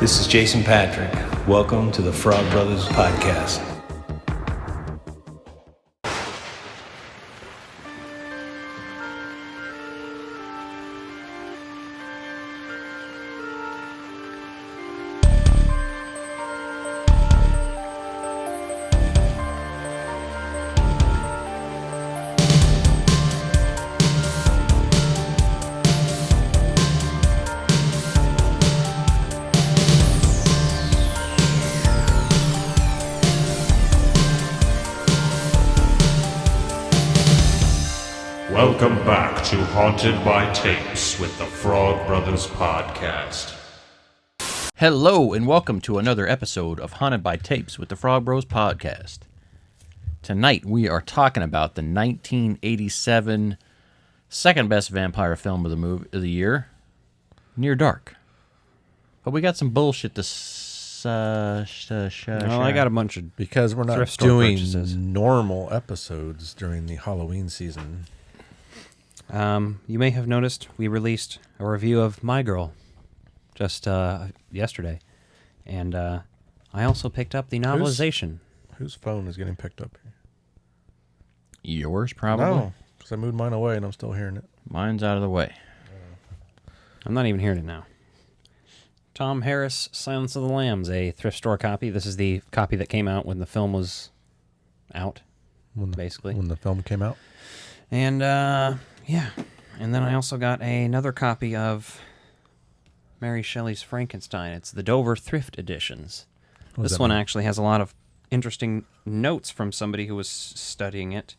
This is Jason Patrick. Welcome to the Frog Brothers Podcast. Welcome back to Haunted by Tapes with the Frog Brothers Podcast. Hello, and welcome to another episode of Haunted by Tapes with the Frog Bros Podcast. Tonight, we are talking about the 1987 second-best vampire film of the year, Near Dark. But we got some bullshit to I got a bunch of because we're not thrift store doing purchases. normal episodes during the Halloween season. You may have noticed we released a review of My Girl just yesterday, and I also picked up the novelization. Whose phone is getting picked up here? Yours, probably? No, because I moved mine away and I'm still hearing it. Mine's out of the way. I'm not even hearing it now. Tom Harris, Silence of the Lambs, a thrift store copy. This is the copy that came out when the film was out, basically. When the film came out? And, yeah. And then I also got another copy of Mary Shelley's Frankenstein. It's the Dover Thrift Editions. This one actually has a lot of interesting notes from somebody who was studying it.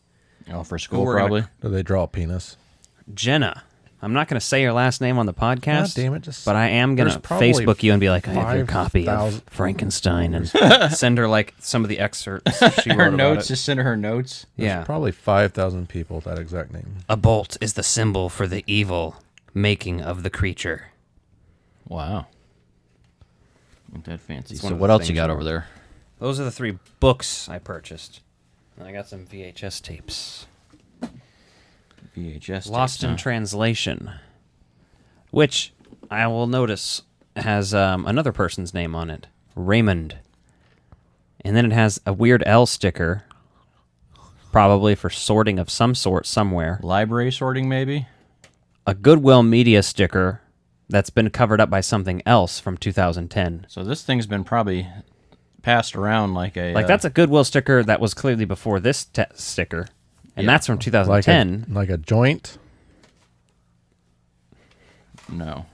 Oh, for school, we're probably? Do they draw a penis? Jenna. I'm not going to say her last name on the podcast. God damn it, just but I am going to Facebook you and be like, I have your copy of 5,000 Frankenstein, and send her like some of the excerpts she wrote Her about notes, it. just send her notes. Yeah. Probably 5,000 people with that exact name. A bolt is the symbol for the evil making of the creature. Wow. Ain't that fancy. It's So one of what the else you things got that- over there? Those are the 3 books I purchased. And I got some VHS tapes. VHS Lost tapes, in huh? Translation, which I will notice has another person's name on it, Raymond. And then it has a weird L sticker, probably for sorting of some sort somewhere. Library sorting, maybe? A Goodwill Media sticker that's been covered up by something else from 2010. So this thing's been probably passed around like a... That's a Goodwill sticker that was clearly before this sticker, and that's from 2010. Like a joint? No.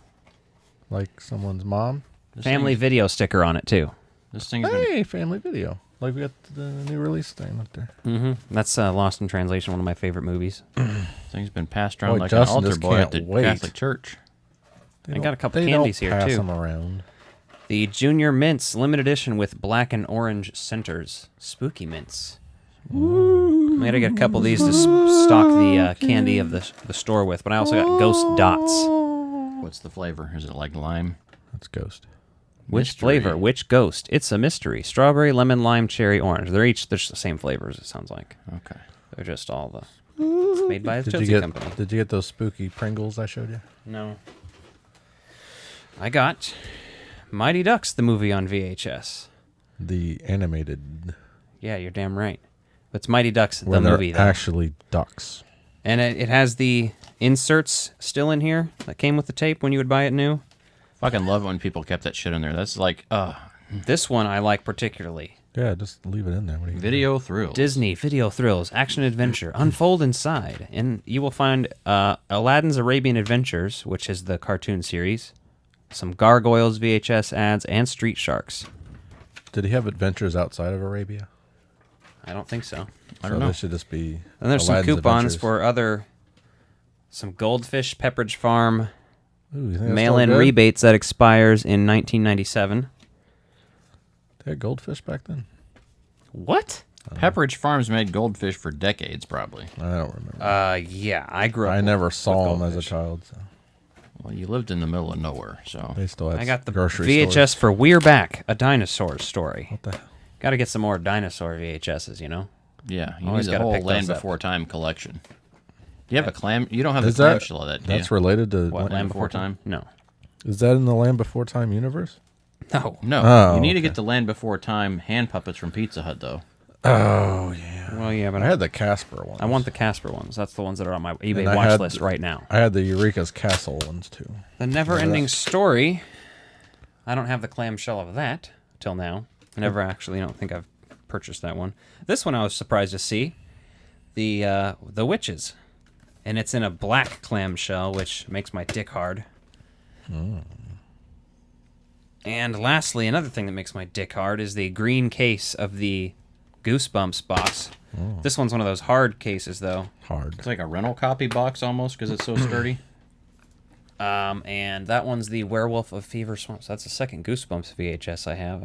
Like someone's mom? This Family thing's- video sticker on it, too. This thing's been... Hey, family video. Like we got the new release thing up there. Mm-hmm. That's Lost in Translation, one of my favorite movies. Thing's been passed around Boy, like Justin an altar just boy at can't the wait. Catholic Church. They I don't- got a couple they candies don't here, pass too. them around. The Junior Mints limited edition with black and orange centers. Spooky mints. I gotta get a couple of these to stock the candy of the store with, but I also got Ghost Dots. What's the flavor? Is it like lime? That's Ghost. Which Mystery. flavor? Which ghost? It's a mystery. Strawberry, lemon, lime, cherry, orange. They're the same flavors, it sounds like. Okay. They're just all the... made by a Did you Tootsie get Company. Did you get those spooky Pringles I showed you? No. I got Mighty Ducks, the movie on VHS. The animated. Yeah, you're damn right. It's Mighty Ducks, Where the they're movie, though. actually ducks. And it has the inserts still in here that came with the tape when you would buy it new. Fucking love it when people kept that shit in there. That's like, This one I like particularly. Yeah, just leave it in there. What do you video thrills. Disney Video Thrills, Action Adventure, Unfold Inside. And you will find Aladdin's Arabian Adventures, which is the cartoon series, some Gargoyles VHS ads, and Street Sharks. Did he have adventures outside of Arabia? I don't think so. I don't So know. this should just be. And there's Aladdin's some coupons Adventures. for some Goldfish Pepperidge Farm Ooh, you think that's mail-in still good? rebates that expires in 1997. They had goldfish back then. What? Pepperidge Farms made goldfish for decades, probably. I don't remember. Yeah, I grew up. I never saw them as a goldfish. child. So Well, you lived in the middle of nowhere, so... they still had. I got the grocery VHS stores. for We're Back, a dinosaur story. What the hell? Got to get some more dinosaur VHSs, you know? Yeah, you Always need the gotta whole pick Land those up. Before Time collection. Do you have a clam? You don't have Is the that clamshell of that, do that's you? related to What, Land Before Time? No. Is that in the Land Before Time universe? No. No, Oh, you need to okay. get the Land Before Time hand puppets from Pizza Hut, though. Oh yeah. Well, yeah, but I had the Casper ones. I want the Casper ones. That's the ones that are on my eBay And I watch had list right now. I had the Eureka's Castle ones too. The Never-Ending Story. I don't have the clamshell of that till now. I never actually don't think I've purchased that one. This one I was surprised to see. The Witches. And it's in a black clamshell, which makes my dick hard. And lastly, another thing that makes my dick hard is the green case of the Goosebumps box. This one's one of those hard cases, though. Hard. It's like a rental copy box almost because it's so sturdy. And that one's the Werewolf of Fever Swamp. So that's the second Goosebumps VHS I have.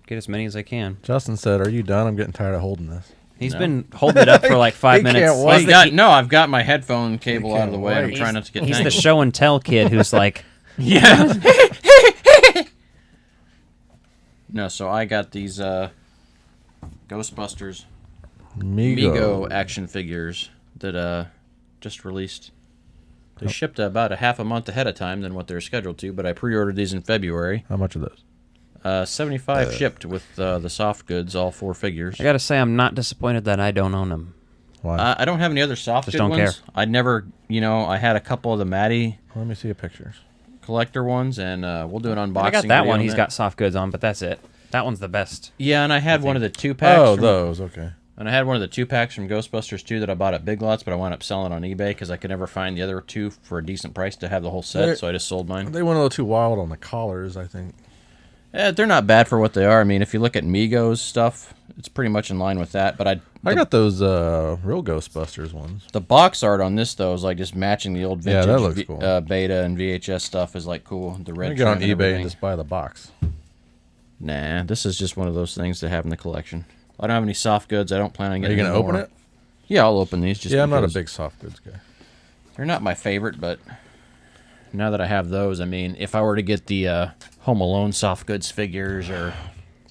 Get as many as I can. Justin said, "Are you done? I'm getting tired of holding this." He's been holding it up for like 5 He minutes. can't wait. I've got my headphone cable out of the way. I'm wait. trying not to get He's the tangled. show and tell kid who's like, Yeah. No, so I got these Ghostbusters Mego action figures that just released. They shipped about a half a month ahead of time than what they're scheduled to, but I pre-ordered these in February. How much of those? 75 shipped with the soft goods, all 4 figures. I gotta say, I'm not disappointed that I don't own them. Why? I don't have any other soft Just good don't ones. care. I never, I had a couple of the Maddie Let me see your pictures. collector ones, and we'll do an unboxing. I got that video one. on He's that. got soft goods on, but that's it. That one's the best. Yeah, and I had one of the 2-packs. Oh, from- those. Okay. And I had one of the 2-packs from Ghostbusters 2 that I bought at Big Lots, but I wound up selling on eBay because I could never find the other 2 for a decent price to have the whole set, They're- so I just sold mine. They went a little too wild on the collars, I think. They're not bad for what they are. I mean, if you look at Migos stuff, it's pretty much in line with that. But I got those real Ghostbusters ones. the box art on this, though, is like just matching the old Yeah, vintage that looks cool. beta and VHS stuff is like cool. The I'm red gonna get on trim and eBay everything. and just buy the box. Nah, this is just one of those things to have in the collection. I don't have any soft goods. I don't plan on Are getting you gonna any open more. it? Yeah, I'll open these. Just Yeah, I'm not a because big soft goods guy. They're not my favorite, but now that I have those, I mean, if I were to get the Home Alone soft goods figures or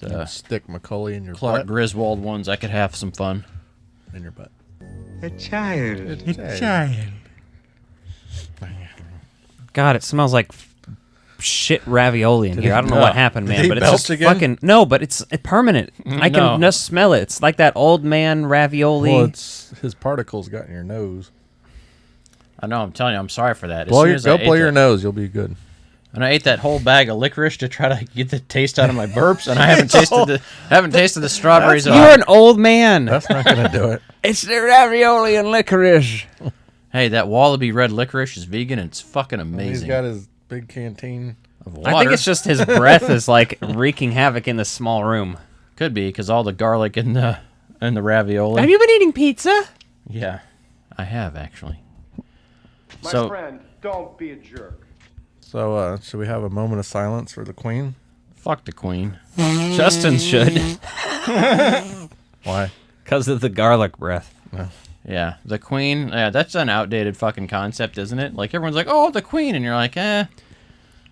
the Stick Macaulay in your Clark butt. Griswold ones, I could have some fun. In your butt. God, it smells like shit ravioli in here. I don't know what happened, Did man, he but it's belch just again? fucking no. But it's permanent. I No. can just smell it. It's like that old man ravioli. Well, it's his particles got in your nose. I know, I'm telling you, I'm sorry for that. As Blow soon your, as I go ate blow your that- nose. You'll be good. And I ate that whole bag of licorice to try to get the taste out of my burps, and I haven't tasted the strawberries at You're all. an old man. That's not gonna do it. It's the ravioli and licorice. Hey, that Wallaby red licorice is vegan, and it's fucking He's amazing. got his big canteen. Of water. I think it's just his breath is like wreaking havoc in this small room. Could be because all the garlic in the ravioli. Have you been eating pizza? Yeah, I have actually. My So friend, don't be a jerk. So, should we have a moment of silence for the Queen? fuck the Queen. Justin should, Why? because of the garlic breath. Yeah, the Queen. Yeah, that's an outdated fucking concept, isn't it? Like everyone's like, "Oh, the Queen," and you're like, "Eh."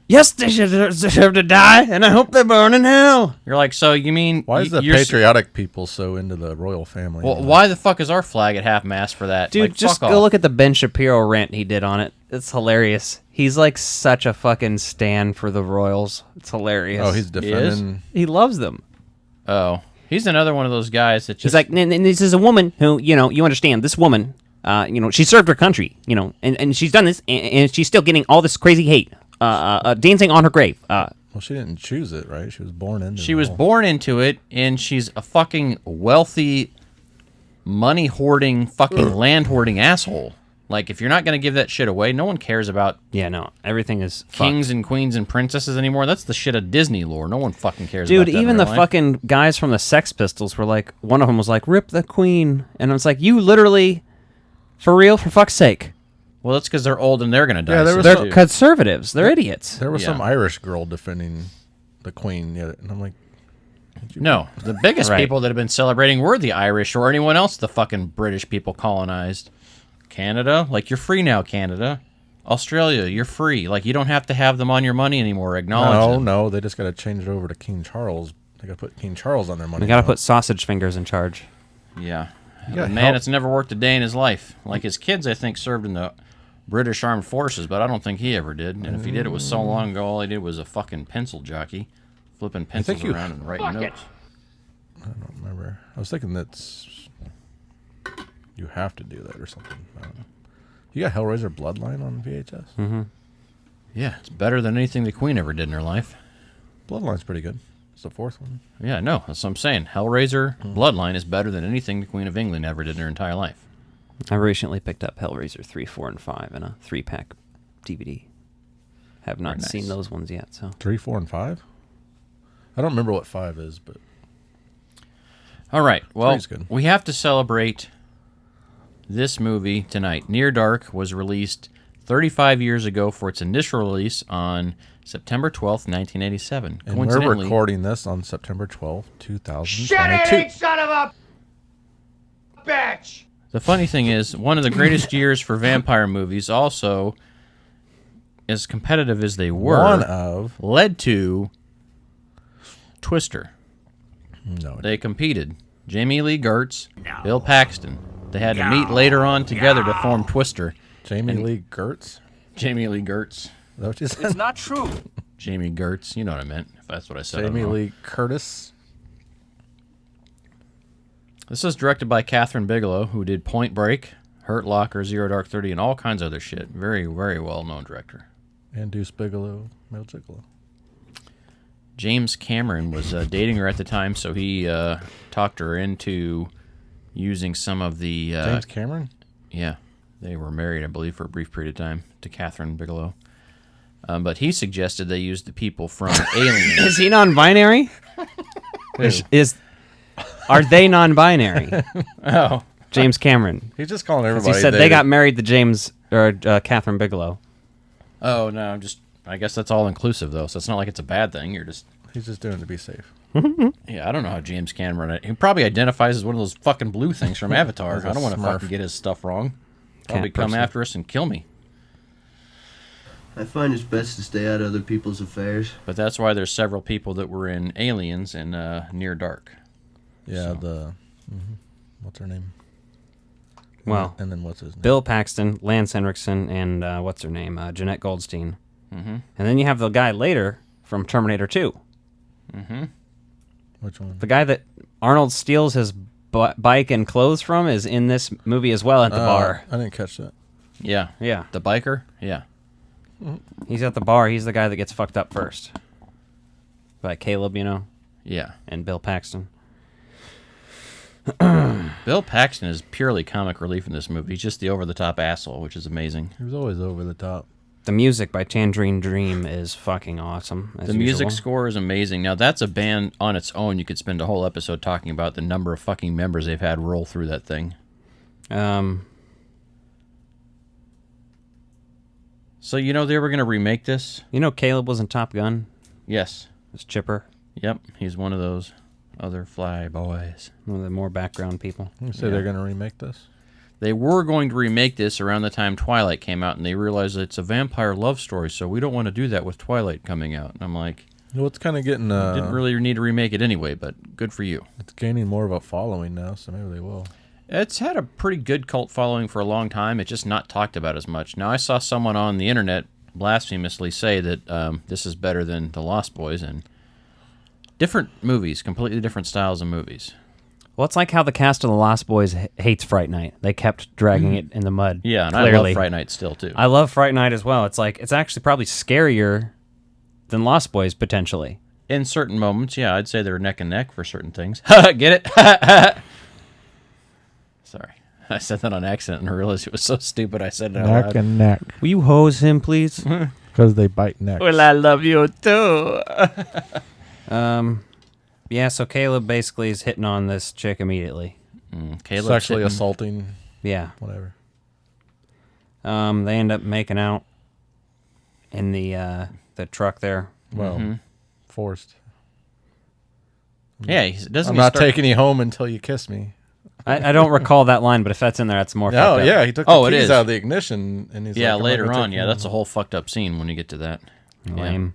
Yes, they should deserve to die, and I hope they burn in hell. You're like, so you mean Why is the you're patriotic people so into the royal family? Well, why the fuck is our flag at half mast for that? Dude, Like, just fuck go off. look at the Ben Shapiro rant he did on it. It's hilarious. He's like such a fucking stan for the Royals. It's hilarious. Oh, he's defending. he loves them. Oh, he's another one of those guys that just He's like, and this is a woman who, you understand, this woman, she served her country, and she's done this, and she's still getting all this crazy hate, dancing on her grave. Well, she didn't choose it, right? She was born into. she the was whole- born into it, and she's a fucking wealthy, money hoarding, fucking land hoarding asshole. Like, if you're not gonna give that shit away, no one cares about Yeah, no, everything is kings and queens and princesses anymore. That's the shit of Disney lore. No one fucking cares. Dude, about that in even the real life. fucking guys from the Sex Pistols were like, one of them was like, "Rip the Queen," and I was like, "You literally, for real, for fuck's sake." Well, that's because they're old and they're gonna die. Yeah, there soon, was They're too. conservatives. They're idiots. There was Yeah. some Irish girl defending the Queen, yeah, and I'm like, No, the biggest Right. people that have been celebrating were the Irish or anyone else the fucking British people colonized. Canada, like, you're free now, Canada. Australia, you're free. Like, you don't have to have them on your money anymore. Acknowledge them. no, they just got to change it over to King Charles. They got to put King Charles on their money. We gotta now. put sausage fingers in charge. Yeah. gotta A man help. that's never worked a day in his life. Like, his kids, I think, served in the British Armed Forces, but I don't think he ever did. And if he did, it was so long ago, all he did was a fucking pencil jockey. flipping pencils you- around and writing notes. I don't remember. I was thinking that's you have to do that or something. I don't know. You got Hellraiser Bloodline on VHS? Mm-hmm. Yeah, it's better than anything the Queen ever did in her life. Bloodline's pretty good. It's the fourth one. Yeah, no, that's what I'm saying. Hellraiser Bloodline is better than anything the Queen of England ever did in her entire life. I recently picked up Hellraiser 3, 4, and 5 in a 3-pack DVD. Have not Very nice. seen those ones yet, so. 3, 4, and 5? I don't remember what 5 is, but All right, well, Three's good. we have to celebrate this movie tonight. Near Dark was released 35 years ago for its initial release on September 12th, 1987. and we're Coincidentally, recording this on September 12th, 2022. Shut it, son of a bitch! the funny thing is, one of the greatest years for vampire movies, also, as competitive as they were, One of led to Twister. no, They competed. Jamie Lee Gertz, Bill Paxton. They had to meet later on together to form Twister. Jamie Lee Gertz. Jamie Lee Gertz. Is that what you said? Not true. Jamie Gertz. You know what I meant, if that's what I said. I don't Jamie know. Lee Curtis. This is directed by Catherine Bigelow, who did Point Break, Hurt Locker, Zero Dark 30, and all kinds of other shit. Very, very well-known director. And Deuce Bigelow, Mel Gigolo. James Cameron was dating her at the time, so he talked her into using some of the... James Cameron? Yeah, they were married, I believe, for a brief period of time to Catherine Bigelow. But he suggested they use the people from Alien. Is he non-binary? Are they non-binary? Oh. James Cameron. He's just calling 'Cause everybody. he said they got married to Catherine Bigelow. Oh, no, I guess that's all inclusive, though, so it's not like it's a bad thing. He's just doing it to be safe. Yeah, I don't know how James Cameron... He probably identifies as one of those fucking blue things from Avatar. He's a I don't want to Smurf. fucking get his stuff wrong. Probably Cat come person. after us and kill me. I find it's best to stay out of other people's affairs. But that's why there's several people that were in Aliens and Near Dark. Yeah, So. what's her name? Well, and then what's his name? Bill Paxton, Lance Henriksen, and what's her name? Jeanette Goldstein. Mm-hmm. And then you have the guy later from Terminator 2. Which one? The guy that Arnold steals his bike and clothes from is in this movie as well at the bar. I didn't catch that. Yeah. Yeah. The biker? Yeah. He's at the bar. He's the guy that gets fucked up first. By Caleb, Yeah. and Bill Paxton. Bill Paxton is purely comic relief in this movie. He's just the over-the-top asshole, which is amazing. He was always over the top. The music by Tangerine Dream is fucking awesome. As The music usual. score is amazing. Now, that's a band on its own. You could spend a whole episode talking about the number of fucking members they've had roll through that thing. So, they were going to remake this? Caleb was in Top Gun? Yes. It's Chipper, Yep. He's one of those other fly boys. one of the more background people. You say they're going to remake this? They were going to remake this around the time Twilight came out, and they realized that it's a vampire love story, so we don't want to do that with Twilight coming out. And I'm like, Well, it's kind of getting. didn't really need to remake it anyway, but good for you. It's gaining more of a following now, so maybe they will. It's had a pretty good cult following for a long time. It's just not talked about as much. Now, I saw someone on the internet blasphemously say that this is better than The Lost Boys, and different movies, completely different styles of movies. Well, it's like how the cast of The Lost Boys hates Fright Night. They kept dragging it in the mud. Yeah, and clearly. I love Fright Night still, too. I love Fright Night as well. It's actually probably scarier than Lost Boys, potentially. In certain moments, yeah, I'd say they're neck and neck for certain things. Get it? Sorry. I said that on accident and I realized it was so stupid I said it out loud. and neck. Will you hose him, please? Because they bite necks. Well, I love you, too. Yeah, so Caleb basically is hitting on this chick immediately. Caleb's Sexually hitting- assaulting, Yeah. whatever. They end up making out in the truck there. Well, forced. Yeah, doesn't I'm he not start- taking you home until you kiss me. I don't recall that line, but if that's in there, that's more Oh, fucked up. yeah, he took Oh, the it keys is. out of the ignition, and he's Yeah, like, later I'm not gonna on, take yeah, you that's a home. whole fucked up scene when you get to that. Lame.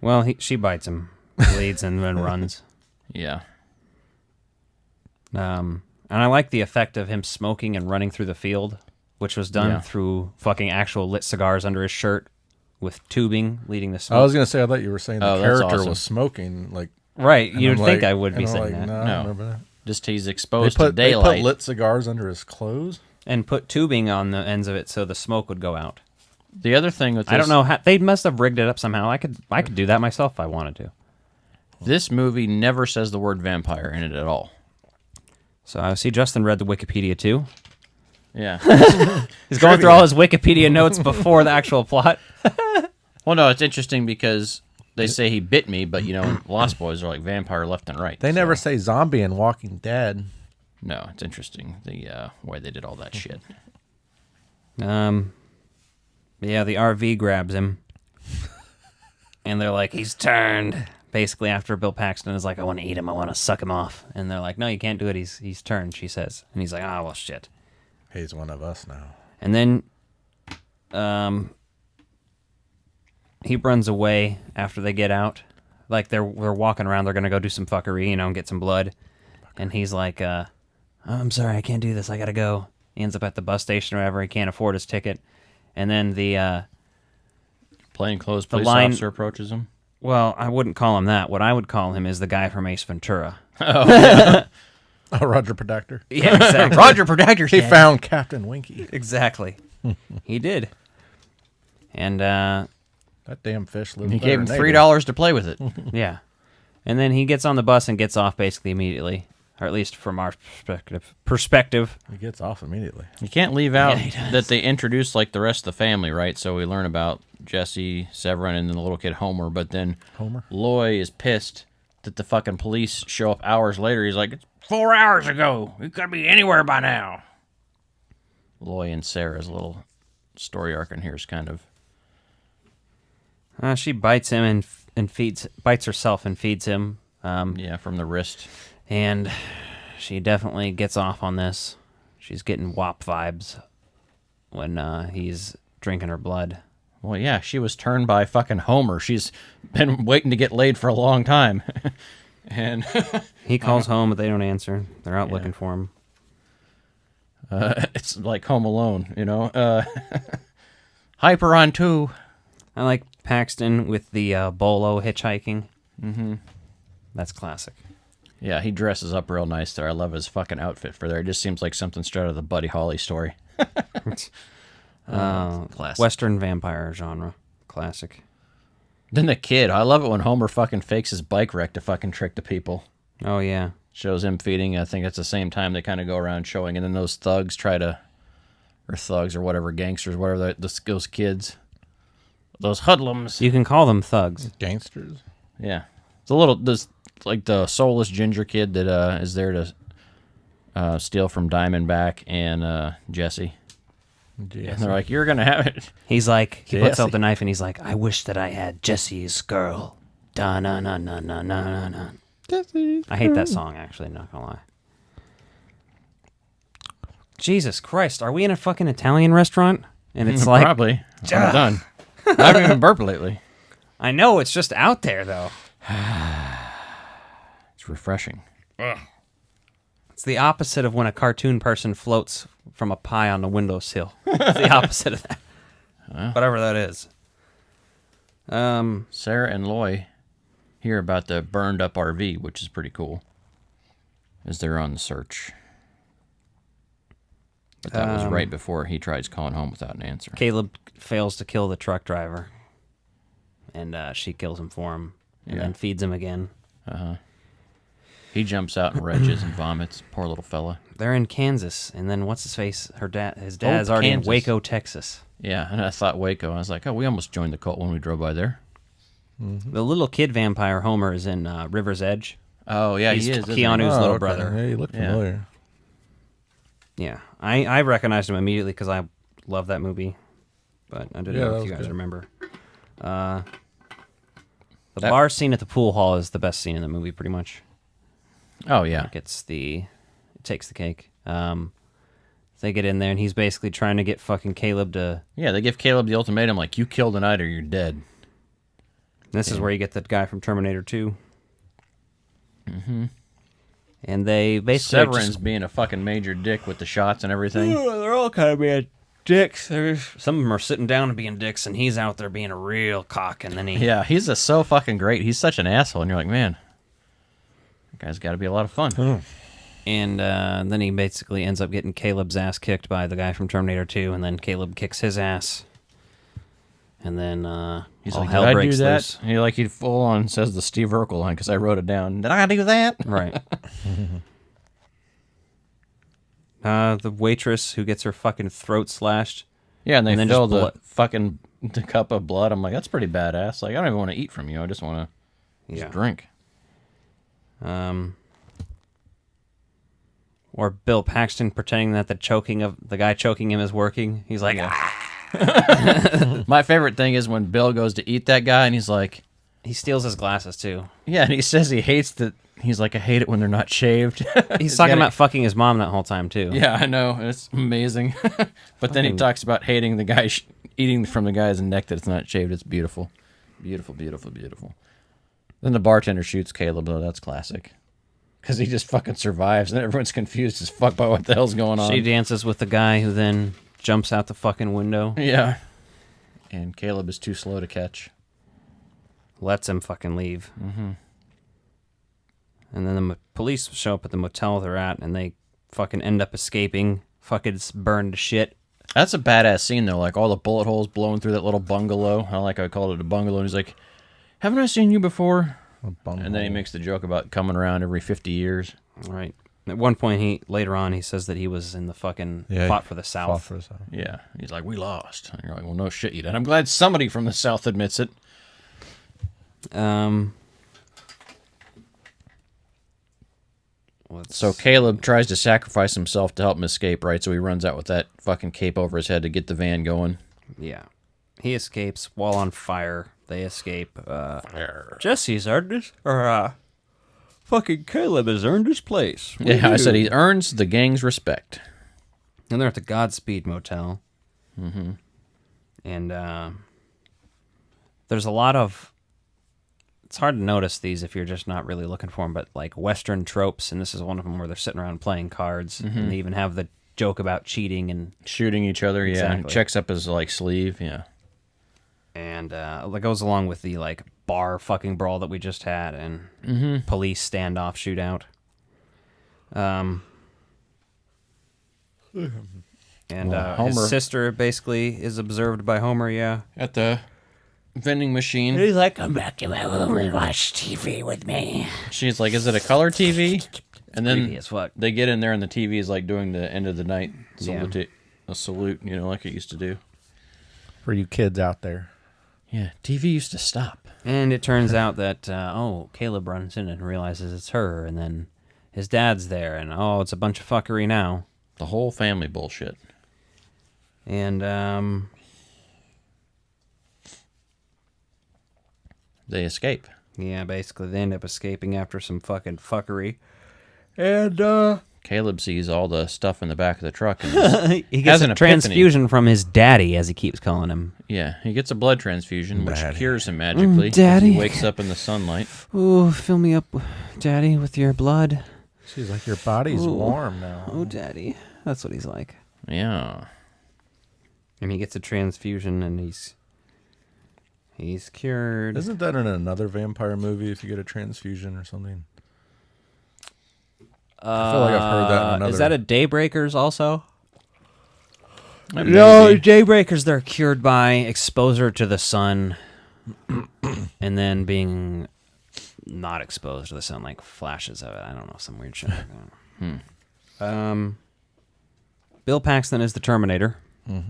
Well, she bites him, bleeds, and then runs. Yeah. And I like the effect of him smoking and running through the field, which was done Yeah. through fucking actual lit cigars under his shirt with tubing leading the smoke. I was gonna say I thought you were saying the Oh, that's character awesome. was smoking. Like, Right, and you'd I'm think like- I would be and I'm saying like, that. No, I No. don't remember that. Just he's They exposed put to daylight. lit cigars under his clothes. And put tubing on the ends of it so the smoke would go out. The other thing with this, I don't know how they must have rigged it up somehow. I could do that myself if I wanted to. this movie never says the word vampire in it at all. So I see Justin read the Wikipedia too. Yeah. He's going through all his Wikipedia notes before the actual plot. Well, no, it's interesting because they say he bit me, but Lost Boys are like vampire left and right. They so- never say zombie in Walking Dead. No, it's interesting the way they did all that shit. Yeah, the RV grabs him, and they're like, "He's turned." Basically, after Bill Paxton is like, "I want to eat him. I want to suck him off," and they're like, "No, you can't do it. He's turned." She says, and he's like, "Ah, well, shit." He's one of us now. And then, he runs away after they get out. Like they're walking around. They're gonna go do some fuckery, and get some blood. And he's like, "I'm sorry, I can't do this. I gotta go." He ends up at the bus station or whatever. He can't afford his ticket. And then the Plainclothes The police line- officer approaches him. well, I wouldn't call him that. What I would call him is the guy from Ace Ventura. Oh, Roger Predactor. Yeah, exactly. Roger, protect He found Captain Winky. Exactly. He did. And That damn fish lives. He better gave him than they $3 to play with it. yeah. And then he gets on the bus and gets off basically immediately. Or at least from our perspective. do. He gets off immediately. You can't leave out Yeah, he does. that they introduce like the rest of the family, right? So we learn about Jesse, Severin, and then the little kid Homer. But then Homer? Loy is pissed that the fucking police show up hours later. He's like, "It's 4 hours ago. You could be anywhere by now." Loy and Sarah's little story arc in here is kind of She bites him and bites herself and feeds him. from the wrist. And she definitely gets off on this. She's getting WAP vibes when he's drinking her blood. Well, yeah, she was turned by fucking Homer. She's been waiting to get laid for a long time. And He calls home, but they don't answer. They're out looking for him. it's like Home Alone, Hyper on 2. I like Paxton with the bolo hitchhiking. Mm-hmm. That's classic. Yeah, he dresses up real nice there. I love his fucking outfit for there. It just seems like something straight out of the Buddy Holly story. Classic. Western vampire genre. Classic. Then the kid. I love it when Homer fucking fakes his bike wreck to fucking trick the people. Oh, yeah. Shows him feeding. I think it's the same time they kind of go around showing. And then those thugs try to, or thugs or whatever, gangsters, whatever, those kids. Those hoodlums. You can call them thugs. Gangsters. Yeah. It's a little, this like the soulless ginger kid that is there to steal from Diamondback and Jesse. Yes. And they're like, "You're going to have it." He's like, he puts Jesse. out the knife and he's like, "I wish that I had Jesse's girl." Da na na na na na na. I hate that song, actually, not gonna lie. Jesus Christ, are we in a fucking Italian restaurant? And it's like, Probably. I'm done. I haven't even burped lately. I know, it's just out there, though. It's refreshing. It's the opposite of when a cartoon person floats from a pie on the windowsill. It's the opposite of that. Whatever that is. Sarah and Loy hear about the burned up RV, which is pretty cool, as they're on the search. But that was right before he tries calling home without an answer. Caleb fails to kill the truck driver. And she kills him for him. And then feeds him again. He jumps out and retches and vomits. Poor little fella. They're in Kansas, and then what's his face? His dad's already Kansas. in Waco, Texas. Yeah, and I thought Waco. I was like, oh, we almost joined the cult when we drove by there. The little kid vampire Homer is in River's Edge. Oh, yeah, He's he is. isn't he? Keanu's Oh, little okay. brother. Yeah, he looked Yeah. familiar. Yeah, I recognized him immediately because I love that movie, but I didn't Yeah, know that if you was guys good. remember. The That- bar scene at the pool hall is the best scene in the movie, pretty much. Oh, yeah. It takes the cake. They get in there, and he's basically trying to get fucking Caleb to. Yeah, they give Caleb the ultimatum, like, you kill tonight or you're dead. This is where you get that guy from Terminator 2. Mm-hmm. And they basically Severin's being a fucking major dick with the shots and everything. they're all kind of being dicks. Some of them are sitting down and being dicks, and he's out there being a real cock. And then Yeah, he's so fucking great. He's such an asshole, and you're like, man, that guy's got to be a lot of fun. And then he basically ends up getting Caleb's ass kicked by the guy from Terminator 2, and then Caleb kicks his ass. And then He's all like, hell did I do breaks that? loose. And he full on says the Steve Urkel line because I wrote it down. Did I do that? Right. The waitress who gets her fucking throat slashed. Yeah, and they then fill just the blood- fucking the cup of blood. I'm like, that's pretty badass. Like, I don't even want to eat from you. I just want to Yeah. drink. Or Bill Paxton pretending that the guy choking him is working. He's like, My favorite thing is when Bill goes to eat that guy, and he's like, he steals his glasses too. yeah, and he says he hates that. He's like, I hate it when they're not shaved. He's talking about fucking his mom that whole time too. Yeah, I know. It's amazing. But then he talks about hating the guy eating from the guy's neck that it's not shaved. It's beautiful. Beautiful, beautiful, beautiful. Then the bartender shoots Caleb, though. That's classic. Because he just fucking survives, and everyone's confused as fuck by what the hell's going on. She dances with the guy who then jumps out the fucking window. Yeah. And Caleb is too slow to catch. Lets him fucking leave. Mm-hmm. And then the police show up at the motel they're at, and they fucking end up escaping. Fucking burned to shit. That's a badass scene, though. Like, all the bullet holes blowing through that little bungalow. I like how I called it a bungalow. And he's like, haven't I seen you before? And then he makes the joke about coming around every 50 years. Right. At one point, later on, he says that he was in the fucking fought for the South. Fought for the South. Yeah. He's like, we lost. And you're like, well, no shit you did. I'm glad somebody from the South admits it. So Caleb tries to sacrifice himself to help him escape, right? So he runs out with that fucking cape over his head to get the van going. Yeah. He escapes while on fire. They escape. Jesse's earned his... fucking Caleb has earned his place. Yeah, I said he earns the gang's respect. And they're at the Godspeed Motel. Mm-hmm. And there's a lot of... It's hard to notice these if you're just not really looking for them, but like Western tropes, and this is one of them where they're sitting around playing cards, and they even have the joke about cheating and... Shooting each other, yeah. Exactly. Checks up his, like, sleeve, yeah. And that goes along with the like bar fucking brawl that we just had and police standoff shootout. And Homer. his sister basically is observed by Homer. Yeah, At the vending machine. he's like, "Come back to my room and watch TV with me." She's like, is it a color TV? And then Creepy as fuck. they get in there and the TV is like doing the end of the night salute, a salute, you know, like it used to do. For you kids out there. Yeah, TV used to stop. And it turns out that Caleb runs in and realizes it's her, and then his dad's there, and it's a bunch of fuckery now. The whole family bullshit. And They escape. yeah, basically they end up escaping after some fucking fuckery. And Caleb sees all the stuff in the back of the truck. And he Has gets an a epiphany. transfusion from his daddy, as he keeps calling him. yeah, he gets a blood transfusion, which Daddy. cures him magically. 'cause Daddy. He wakes up in the sunlight. Ooh, fill me up, Daddy, with your blood. She's like, your body's warm now. Oh, Daddy. That's what he's like. Yeah. And he gets a transfusion, and he's cured. Isn't that in another vampire movie if you get a transfusion or something? I feel like I've heard that in another. Is that a Daybreakers also? Maybe. Daybreakers, they're cured by exposure to the sun and then being not exposed to the sun, like flashes of it. I don't know, some weird shit like that. Bill Paxton is the Terminator,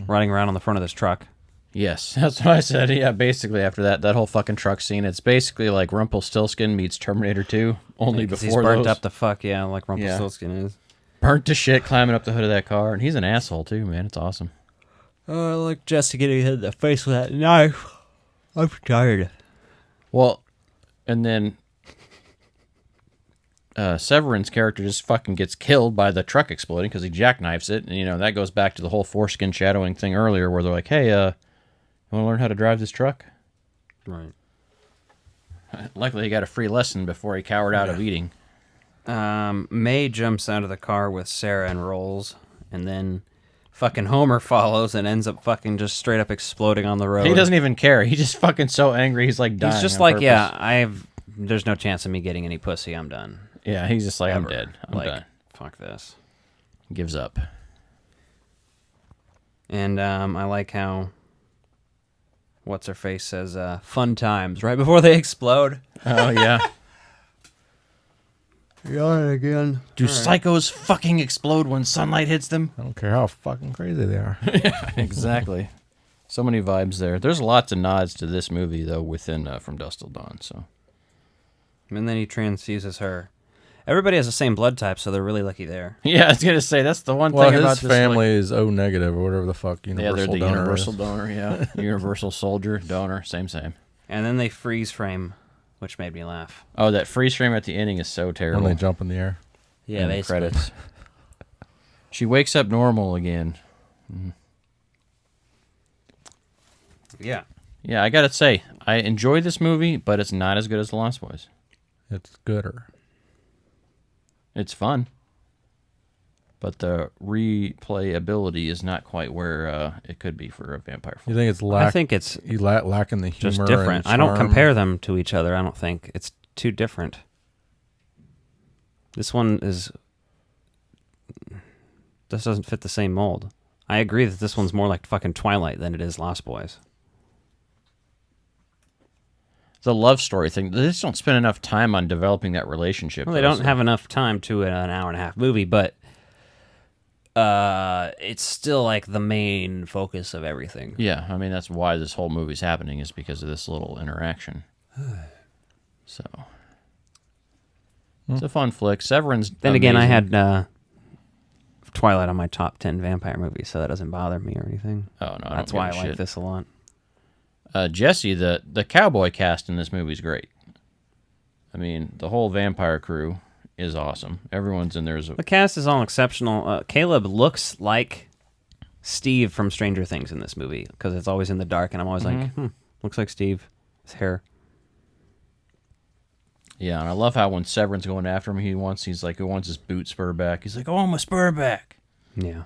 riding around on the front of this truck. Yes, that's what I said. Yeah, basically after that whole fucking truck scene, it's basically like Rumpelstiltskin meets Terminator 2, only 'Cause before he's burnt those. up the fuck, yeah, like Rumpelstiltskin is. Burnt to shit, climbing up the hood of that car, and he's an asshole too, man. It's awesome. I like Jesse getting hit in the face with that knife. I'm tired. Well, and then Severin's character just fucking gets killed by the truck exploding because he jackknifes it, and you know that goes back to the whole foreskin shadowing thing earlier, where they're like, "Hey, you want to learn how to drive this truck?" Right. Luckily, he got a free lesson before he cowered out of eating. May jumps out of the car with Sarah and Rolls, and then Fucking Homer follows and ends up fucking just straight up exploding on the road. He doesn't even care. He's just fucking so angry. He's like dying. He's just on like, purpose. yeah, there's no chance of me getting any pussy. I'm done. Yeah, he's just like, I'm Ever. dead. I'm Like, done. fuck this. Gives up. And I like how what's her face says fun times right before they explode. Oh, yeah. Yelling again. Do psychos fucking explode when sunlight hits them? I don't care how fucking crazy they are. Exactly. So many vibes there. There's lots of nods to this movie, though, within From Dusk Till Dawn. So And then he transfuses her. Everybody has the same blood type, so they're really lucky there. yeah, I was gonna say that's the one Well, thing about his this. family is O negative or whatever the fuck Yeah, universal they're the donor universal is. donor. Yeah, universal soldier donor. Same. And then they freeze frame, which made me laugh. Oh, that freeze frame at the ending is so terrible. When they jump in the air. Yeah, in the basically. credits. She wakes up normal again. Yeah. Yeah, I gotta say, I enjoy this movie, but it's not as good as The Lost Boys. It's gooder. It's fun, but the replayability is not quite where it could be for a vampire You film. think it's I think it's lacking the humor just different. and I don't charm? compare them to each other. I don't think. It's too different. This one is... This doesn't fit the same mold. I agree that this one's more like fucking Twilight than it is Lost Boys. The love story thing, they just don't spend enough time on developing that relationship. Well, they though, don't so- have enough time to an hour and a half movie, but it's still like the main focus of everything. Yeah, I mean, that's why this whole movie's happening, is because of this little interaction. So, it's a fun flick. Severin's Then again, I amazing. had Twilight on my top 10 vampire movies, so that doesn't bother me or anything. Oh, no, I don't That's give why a I like shit. this a lot. Jesse, the cowboy cast in this movie is great. I mean, the whole vampire crew is awesome. Everyone's in there. The cast is all exceptional. Caleb looks like Steve from Stranger Things in this movie because it's always in the dark, and I'm always like, looks like Steve. His hair. Yeah, and I love how when Severin's going after him, he wants his boot spur back. He's like, "Oh, my spur back." Yeah.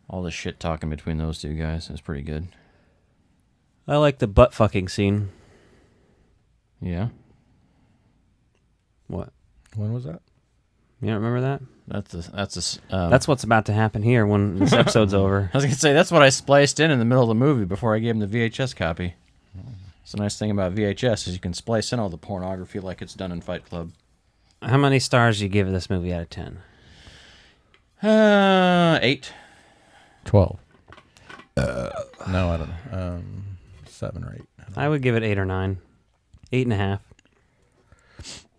All the shit talking between those two guys is pretty good. I like the butt fucking scene. Yeah, What? When was that? You don't remember that? that's That's what's about to happen here when this episode's over. I was gonna say that's what I spliced in the middle of the movie before I gave him the VHS copy. It's a nice thing about VHS is you can splice in all the pornography like it's done in Fight Club. How many stars do you give this movie out of 10? 8. 12. No, I don't know. 7 or 8. I would give it 8 or 9. 8.5.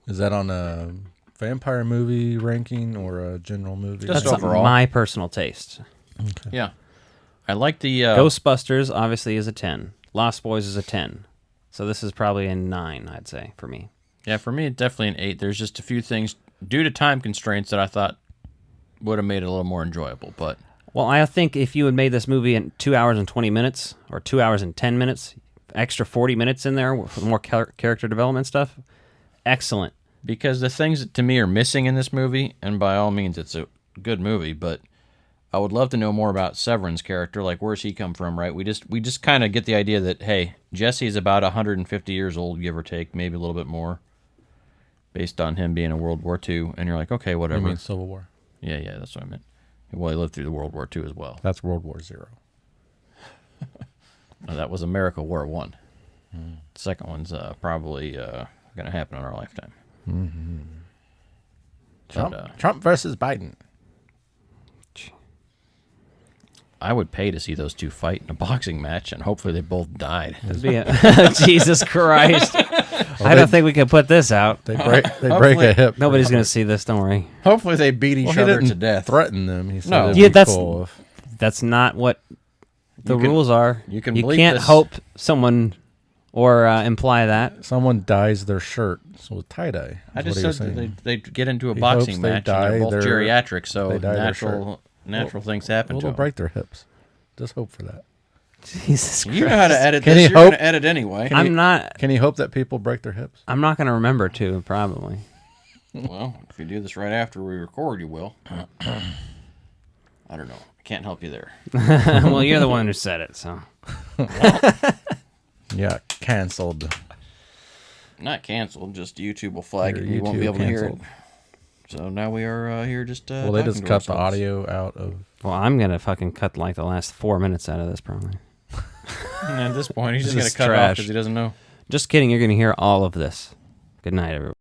Is that on a vampire movie ranking or a general movie? Just That's overall. my personal taste. Yeah, I like the Ghostbusters obviously is a 10. Lost Boys is a 10. So this is probably a 9, I'd say, for me. Yeah, for me, it's definitely an 8. There's just a few things due to time constraints that I thought would have made it a little more enjoyable. But Well, I think if you had made this movie in 2 hours and 20 minutes or 2 hours and 10 minutes, extra 40 minutes in there for more character development stuff, excellent. because the things that to me are missing in this movie, and by all means, it's a good movie, but I would love to know more about Severin's character. Like, where's he come from? Right? We just kind of get the idea that hey, Jesse's about 150 years old, give or take, maybe a little bit more, based on him being in World War II. And you're like, okay, I whatever. mean Civil War. Yeah, that's what I meant. Well, he lived through the World War II as well. That's World War Zero. That was America War One. The second one's probably going to happen in our lifetime. Trump versus Biden. I would pay to see those two fight in a boxing match, and hopefully they both died. Jesus Christ. I don't think we can put this out. They break a hip. Nobody's going to see this, don't worry. Hopefully they beat each Well, he other didn't to death. threaten them. He said No. it'd Yeah, be that's- cool if- That's not what the You can- rules are. you can You bleep can't this. hope someone or imply that. someone dyes their shirt with tie-dye. I is just what he was said that saying. they get into a He boxing hopes they match, and dye they're both their- geriatric, so they dye their natural things happen Well, to they'll them. break their hips. Just hope for that. Jesus Christ. You know how to edit Can this. he You're going hope- to edit anyway. I'm not Can you hope that people break their hips? I'm not going to remember to, probably. Well, if you do this right after we record, you will. I don't know. Can't help you there. Well, you're the one who said it, so. Yeah, canceled. Not canceled, just YouTube will flag Your it. You won't be YouTube able to hear it. canceled. So now we are here just. Well, they just talking to cut the ourselves. audio out of. Well, I'm going to fucking cut like the last 4 minutes out of this, probably. And at this point, he's just This going is to cut it off trash. because he doesn't know. Just kidding. You're going to hear all of this. Good night, everyone.